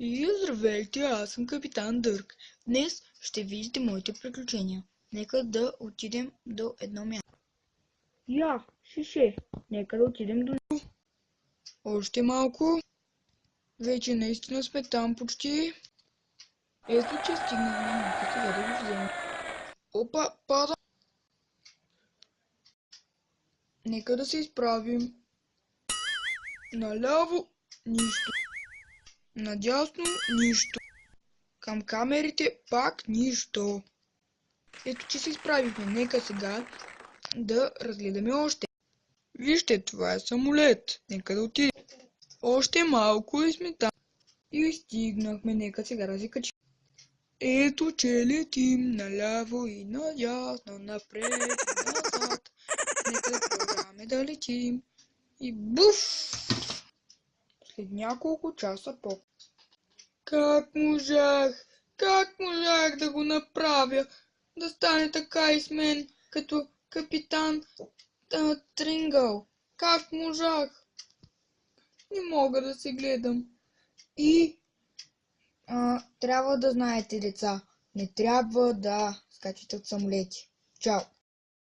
И здравейте, аз съм капитан Дърк. Днес ще видите моите приключения. Нека да отидем до едно място. Нека да отидем до него. Още малко. Вече наистина сме там почти. Ето, че стигнахме, нека сега да го вземем. Опа, пада. Нека да се изправим. Наляво нищо. Надясно нищо. Към камерите пак нищо. Ето, че се изправихме. Нека сега да разгледаме още. Вижте, това е самолет. Нека да отидем. Още малко и сме там. И стигнахме. Нека сега да се качим. Ето, че летим наляво и надясно, напред и назад. Нека да продължаваме да летим. И буф! След няколко часа по. Как можах да го направя? Да стане така и с мен, като капитан Трингъл. Как можах? Не мога да се гледам. И трябва да знаете, деца, не трябва да скачате от самолети. Чао!